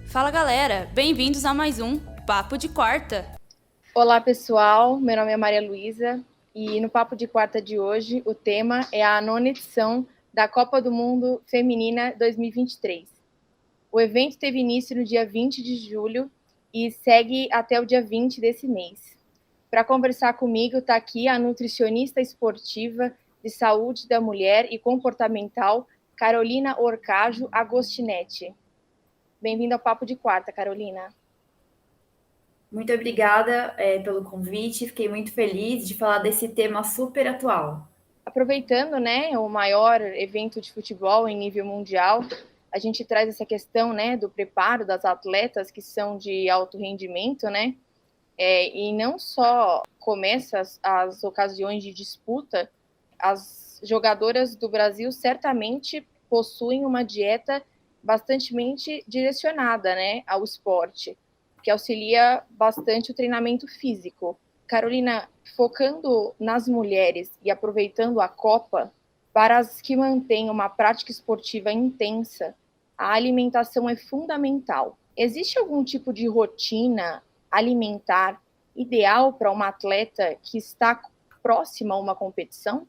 Fala galera, bem-vindos a mais um Papo de Quarta. Olá pessoal, meu nome é Maria Luísa e no Papo de Quarta de hoje o tema é a nona edição da Copa do Mundo Feminina 2023. O evento teve início no dia 20 de julho e segue até o dia 20 desse mês. Para conversar comigo está aqui a nutricionista esportiva de saúde da mulher e comportamental, Carolina Orcajo Agostinetti. Bem-vinda ao Papo de Quarta, Carolina. Muito obrigada pelo convite, fiquei muito feliz de falar desse tema super atual. Aproveitando, né, o maior evento de futebol em nível mundial, a gente traz essa questão, né, do preparo das atletas que são de alto rendimento, né, e não só começa as ocasiões de disputa, as jogadoras do Brasil certamente possuem uma dieta bastante direcionada, né, ao esporte, que auxilia bastante o treinamento físico. Carolina, focando nas mulheres e aproveitando a Copa, para as que mantêm uma prática esportiva intensa, a alimentação é fundamental. Existe algum tipo de rotina alimentar ideal para uma atleta que está próxima a uma competição?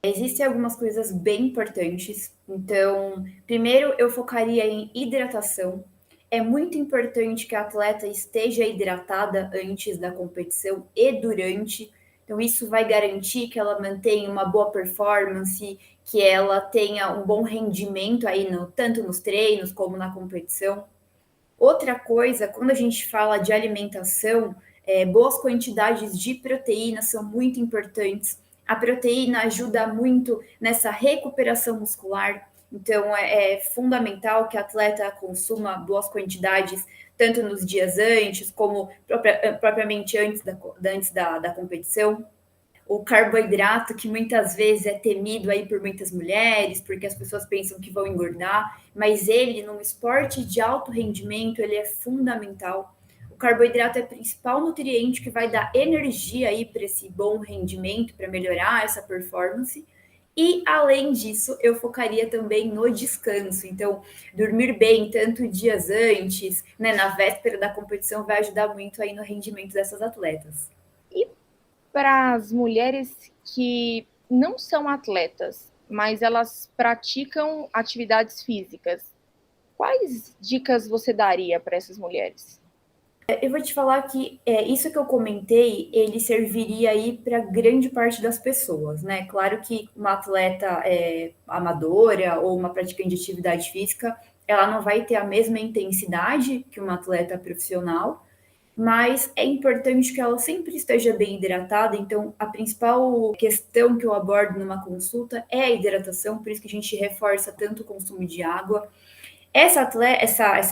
Existem algumas coisas bem importantes. Então, primeiro eu focaria em hidratação. É muito importante que a atleta esteja hidratada antes da competição e durante. Então, isso vai garantir que ela mantenha uma boa performance, que ela tenha um bom rendimento aí tanto nos treinos como na competição. Outra coisa, quando a gente fala de alimentação, boas quantidades de proteína são muito importantes. A proteína ajuda muito nessa recuperação muscular, então é fundamental que a atleta consuma boas quantidades, tanto nos dias antes, como propriamente antes da competição. O carboidrato, que muitas vezes é temido aí por muitas mulheres, porque as pessoas pensam que vão engordar, mas ele, num esporte de alto rendimento, ele é fundamental. O carboidrato é o principal nutriente que vai dar energia aí para esse bom rendimento, para melhorar essa performance. E, além disso, eu focaria também no descanso. Então, dormir bem, tanto dias antes, né, na véspera da competição, vai ajudar muito aí no rendimento dessas atletas. E para as mulheres que não são atletas, mas elas praticam atividades físicas, quais dicas você daria para essas mulheres? Eu vou te falar que isso que eu comentei, ele serviria aí para grande parte das pessoas, né? Claro que uma atleta amadora ou uma praticante de atividade física, ela não vai ter a mesma intensidade que uma atleta profissional, mas é importante que ela sempre esteja bem hidratada. Então, a principal questão que eu abordo numa consulta é a hidratação, por isso que a gente reforça tanto o consumo de água. Essa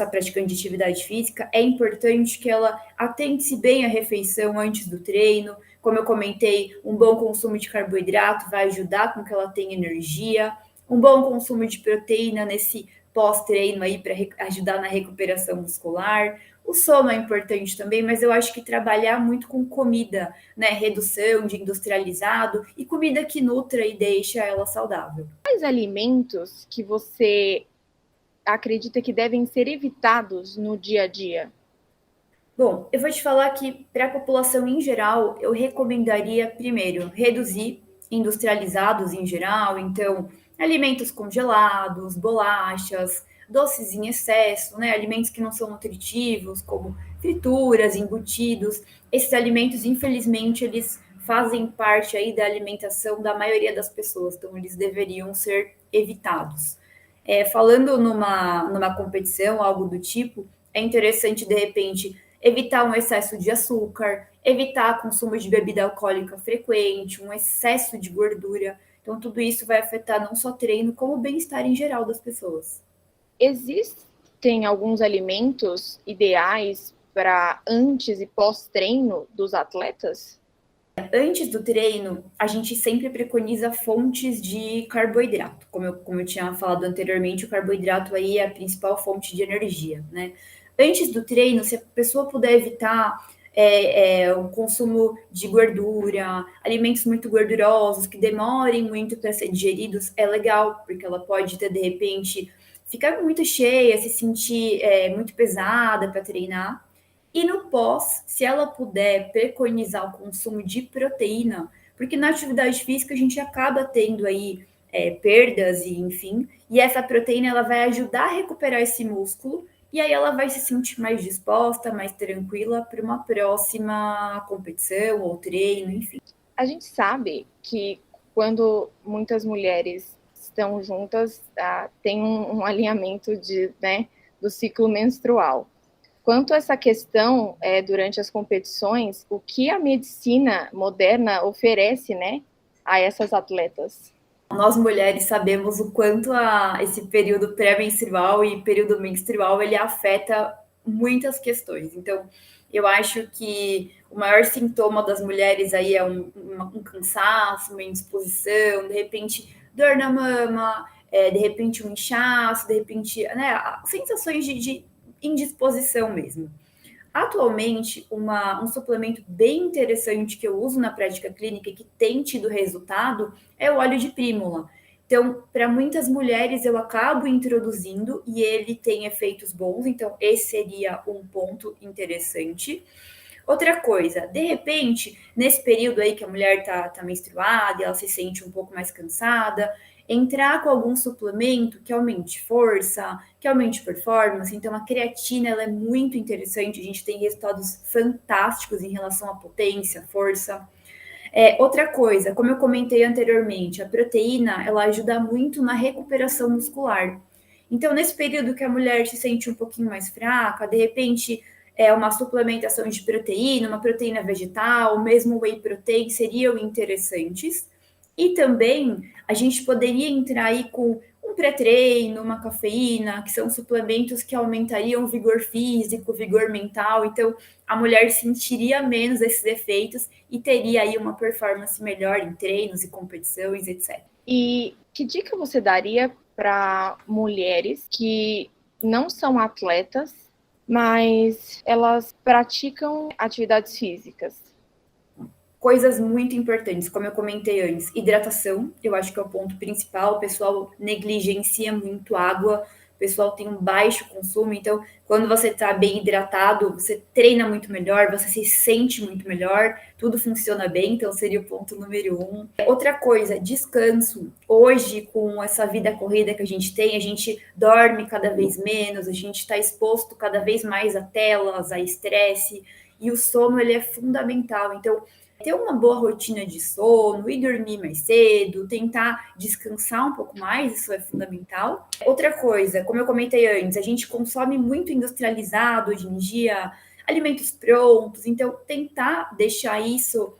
praticante de atividade física, é importante que ela atente-se bem à refeição antes do treino. Como eu comentei, um bom consumo de carboidrato vai ajudar com que ela tenha energia. Um bom consumo de proteína nesse pós-treino aí para ajudar na recuperação muscular. O sono é importante também, mas eu acho que trabalhar muito com comida, né? Redução de industrializado e comida que nutra e deixa ela saudável. Quais alimentos que você acredita que devem ser evitados no dia a dia? Bom, eu vou te falar que para a população em geral, eu recomendaria primeiro reduzir industrializados em geral, então alimentos congelados, bolachas, doces em excesso, né? Alimentos que não são nutritivos, como frituras, embutidos. Esses alimentos, infelizmente, eles fazem parte aí da alimentação da maioria das pessoas, então eles deveriam ser evitados. Falando numa competição, algo do tipo, é interessante, de repente, evitar um excesso de açúcar, evitar consumo de bebida alcoólica frequente, um excesso de gordura. Então, tudo isso vai afetar não só treino, como o bem-estar em geral das pessoas. Existem alguns alimentos ideais para antes e pós-treino dos atletas? Antes do treino, a gente sempre preconiza fontes de carboidrato. Como eu tinha falado anteriormente, o carboidrato aí é a principal fonte de energia, né? Antes do treino, se a pessoa puder evitar o consumo de gordura, alimentos muito gordurosos, que demorem muito para ser digeridos, é legal, porque ela pode ter, de repente, ficar muito cheia, se sentir muito pesada para treinar. E no pós, se ela puder preconizar o consumo de proteína, porque na atividade física a gente acaba tendo aí perdas e enfim, e essa proteína ela vai ajudar a recuperar esse músculo e aí ela vai se sentir mais disposta, mais tranquila para uma próxima competição ou treino, enfim. A gente sabe que quando muitas mulheres estão juntas, tem um alinhamento do ciclo menstrual. Quanto a essa questão, durante as competições, o que a medicina moderna oferece, né, a essas atletas? Nós mulheres sabemos o quanto esse período pré-menstrual e período menstrual ele afeta muitas questões. Então, eu acho que o maior sintoma das mulheres aí é um cansaço, uma indisposição, de repente dor na mama, de repente um inchaço, de repente, né, sensações de indisposição mesmo. Atualmente, um suplemento bem interessante que eu uso na prática clínica e que tem tido resultado é o óleo de prímula. Então, para muitas mulheres, eu acabo introduzindo e ele tem efeitos bons, então esse seria um ponto interessante. Outra coisa, de repente, nesse período aí que a mulher tá menstruada e ela se sente um pouco mais cansada, entrar com algum suplemento que aumente força, que aumente performance. Então, a creatina ela é muito interessante, a gente tem resultados fantásticos em relação à potência, força. Outra coisa, como eu comentei anteriormente, a proteína ela ajuda muito na recuperação muscular. Então, nesse período que a mulher se sente um pouquinho mais fraca, de repente uma suplementação de proteína, uma proteína vegetal, mesmo whey protein seriam interessantes. E também a gente poderia entrar aí com um pré-treino, uma cafeína, que são suplementos que aumentariam o vigor físico, o vigor mental. Então, a mulher sentiria menos esses efeitos e teria aí uma performance melhor em treinos e competições, etc. E que dica você daria para mulheres que não são atletas, mas elas praticam atividades físicas? Coisas muito importantes, como eu comentei antes, hidratação, eu acho que é o ponto principal, o pessoal negligencia muito água, o pessoal tem um baixo consumo, então quando você está bem hidratado, você treina muito melhor, você se sente muito melhor, tudo funciona bem, então seria o ponto número 1. Outra coisa, descanso. Hoje, com essa vida corrida que a gente dorme cada vez menos, a gente está exposto cada vez mais a telas, a estresse, e o sono ele é fundamental, então ter uma boa rotina de sono, ir dormir mais cedo, tentar descansar um pouco mais, isso é fundamental. Outra coisa, como eu comentei antes, a gente consome muito industrializado hoje em dia, alimentos prontos, então tentar deixar isso,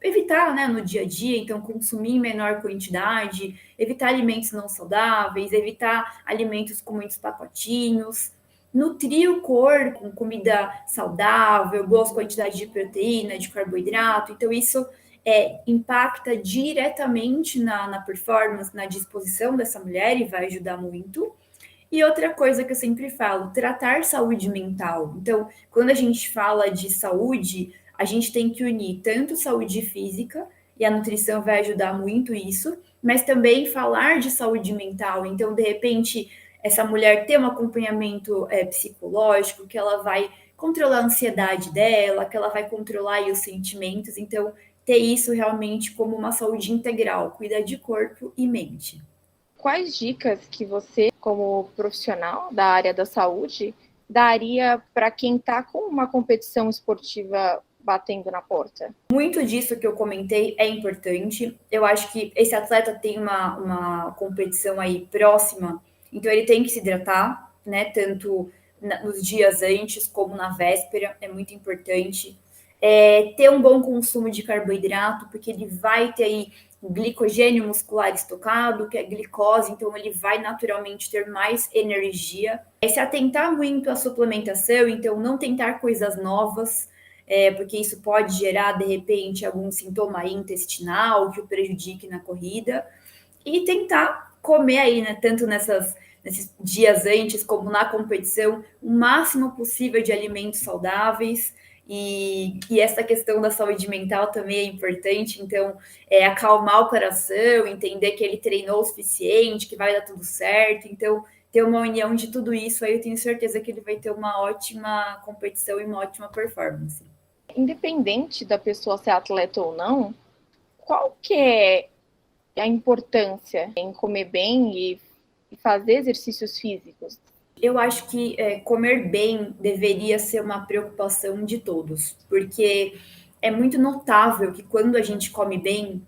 evitar, né, no dia a dia, então consumir em menor quantidade, evitar alimentos não saudáveis, evitar alimentos com muitos pacotinhos, nutrir o corpo com comida saudável, boas quantidades de proteína, de carboidrato. Então, isso impacta diretamente na performance, na disposição dessa mulher e vai ajudar muito. E outra coisa que eu sempre falo, tratar saúde mental. Então, quando a gente fala de saúde, a gente tem que unir tanto saúde física, e a nutrição vai ajudar muito isso, mas também falar de saúde mental. Então, de repente, essa mulher ter um acompanhamento psicológico, que ela vai controlar a ansiedade dela, que ela vai controlar aí os sentimentos. Então, ter isso realmente como uma saúde integral, cuidar de corpo e mente. Quais dicas que você, como profissional da área da saúde, daria para quem está com uma competição esportiva batendo na porta? Muito disso que eu comentei é importante. Eu acho que esse atleta tem uma competição aí próxima, então ele tem que se hidratar, né? Tanto nos dias antes como na véspera, é muito importante. Ter um bom consumo de carboidrato, porque ele vai ter aí glicogênio muscular estocado, que é glicose, então ele vai naturalmente ter mais energia. Se atentar muito à suplementação, então não tentar coisas novas, porque isso pode gerar, de repente, algum sintoma intestinal que o prejudique na corrida. E tentar comer aí, né, tanto nesses dias antes como na competição, o máximo possível de alimentos saudáveis. E essa questão da saúde mental também é importante, então acalmar o coração, entender que ele treinou o suficiente, que vai dar tudo certo, então ter uma união de tudo isso, aí eu tenho certeza que ele vai ter uma ótima competição e uma ótima performance. Independente da pessoa ser atleta ou não, qual que é a importância em comer bem e fazer exercícios físicos? Eu acho que comer bem deveria ser uma preocupação de todos, porque é muito notável que quando a gente come bem,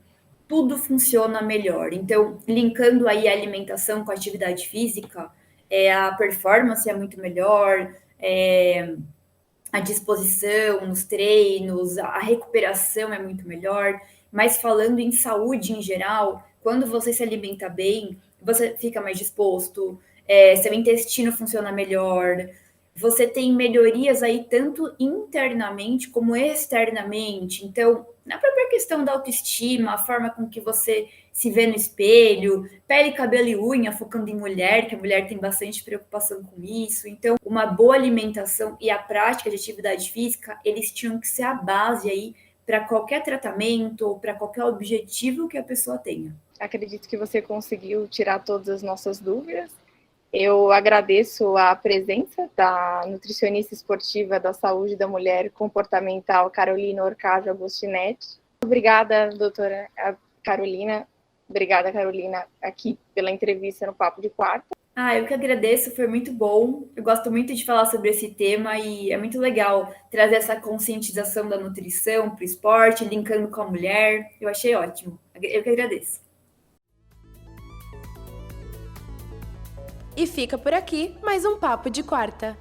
tudo funciona melhor. Então, linkando aí a alimentação com a atividade física, a performance é muito melhor, a disposição nos treinos, a recuperação é muito melhor. Mas falando em saúde em geral, quando você se alimenta bem, você fica mais disposto, seu intestino funciona melhor, você tem melhorias aí tanto internamente como externamente. Então, na própria questão da autoestima, a forma com que você se vê no espelho, pele, cabelo e unha, focando em mulher, que a mulher tem bastante preocupação com isso. Então, uma boa alimentação e a prática de atividade física, eles tinham que ser a base aí para qualquer tratamento ou para qualquer objetivo que a pessoa tenha. Acredito que você conseguiu tirar todas as nossas dúvidas. Eu agradeço a presença da nutricionista esportiva da saúde da mulher comportamental, Carolina Orcávio Agostinetti. Obrigada, doutora Carolina. Obrigada, Carolina, aqui pela entrevista no Papo de Quarta. Eu que agradeço, foi muito bom. Eu gosto muito de falar sobre esse tema e é muito legal trazer essa conscientização da nutrição para o esporte, linkando com a mulher. Eu achei ótimo. Eu que agradeço. E fica por aqui mais um Papo de Quarta.